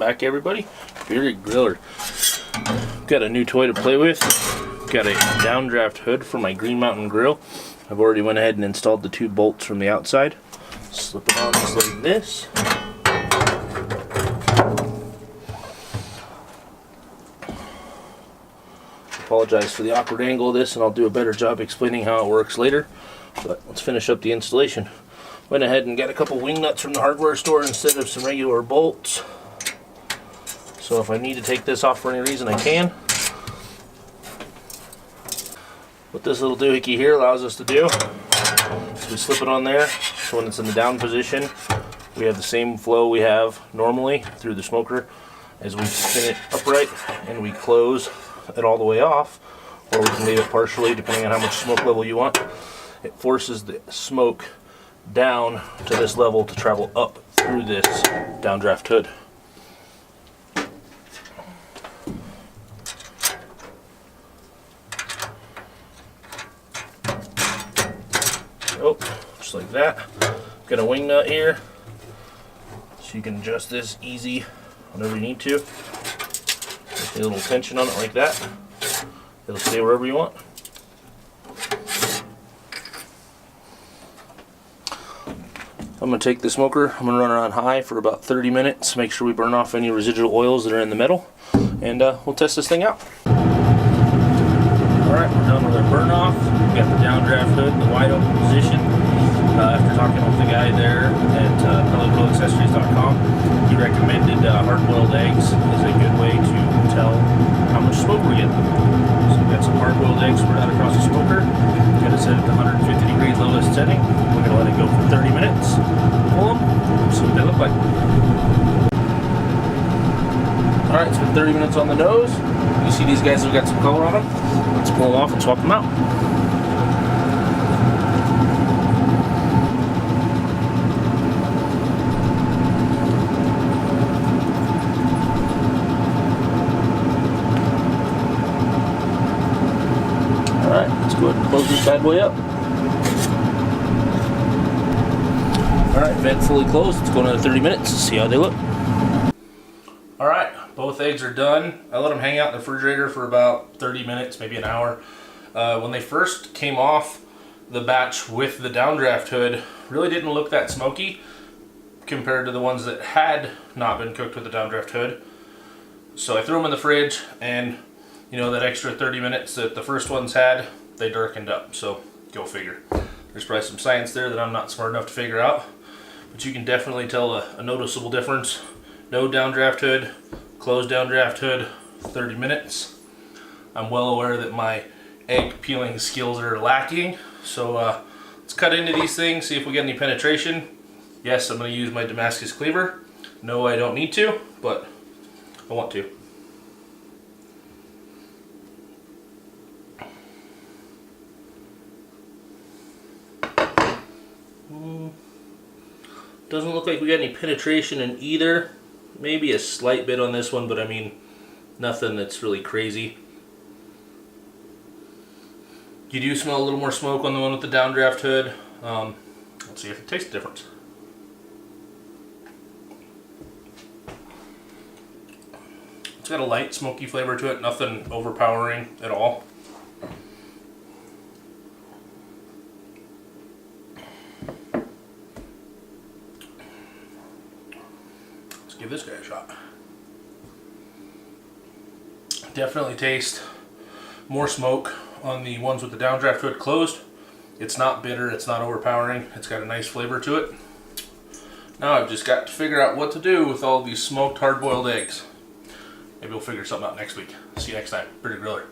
back, everybody. Bearded Griller. Got a new toy to play with. Got a Downdraft hood for my Green Mountain grill. I've already went ahead and installed the 2 bolts from the outside. Slip it on just like this. Apologize for the awkward angle of this, and I'll do a better job explaining how it works later. But let's finish up the installation. Went ahead and got a couple wing nuts from the hardware store instead of some regular bolts. So if I need to take this off for any reason, I can. What this little doohickey here allows us to do is we slip it on there, so when it's in the down position, we have the same flow we have normally through the smoker as we spin it upright, and we close it all the way off, or we can leave it partially depending on how much smoke level you want. It forces the smoke down to this level to travel up through this Downdraft hood. Oh, just like that. Got a wing nut here, so you can adjust this easy whenever you need to. Just a little tension on it like that. It'll stay wherever you want. I'm going to take the smoker, I'm going to run it on high for about 30 minutes, make sure we burn off any residual oils that are in the metal, and we'll test this thing out. Alright, we're done with our burn off. We got the Downdraft hood in the wide open position. After talking with the guy there at PelletGrillAccessories.com, he recommended hard-boiled eggs is a good way to tell how much smoke we're getting. So we've got some hard-boiled eggs spread out across the smoker. We're going to set it to 150 degree lowest setting. We're going to let it go for 30 minutes. Pull them, see what they look like. Alright, it's been 30 minutes on the nose. You see these guys have got some color on them. Let's pull them off and swap them out. Alright, let's go ahead and close this bad boy up. Alright, vent fully closed. Let's go another 30 minutes and see how they look. Alright, both eggs are done. I let them hang out in the refrigerator for about 30 minutes, maybe an hour. When they first came off the batch with the Downdraft hood, really didn't look that smoky compared to the ones that had not been cooked with the Downdraft hood. So I threw them in the fridge, and you know, that extra 30 minutes that the first ones had, they darkened up. So go figure. There's probably some science there that I'm not smart enough to figure out, but you can definitely tell a noticeable difference. No Downdraft hood, closed Downdraft hood, 30 minutes. I'm well aware that my egg peeling skills are lacking, so let's cut into these things, see if we get any penetration. Yes, I'm going to use my Damascus cleaver. No, I don't need to, but I want to. Doesn't look like we got any penetration in either. Maybe a slight bit on this one, but I mean, nothing that's really crazy. You do smell a little more smoke on the one with the Downdraft hood. Let's see if it tastes different. It's got a light smoky flavor to it, nothing overpowering at all. Let's give this guy a shot. Definitely taste more smoke on the ones with the Downdraft hood closed. It's not bitter, it's not overpowering, it's got a nice flavor to it. Now I've just got to figure out what to do with all these smoked hard-boiled eggs. Maybe we'll figure something out next week. See you next time. Bearded Griller.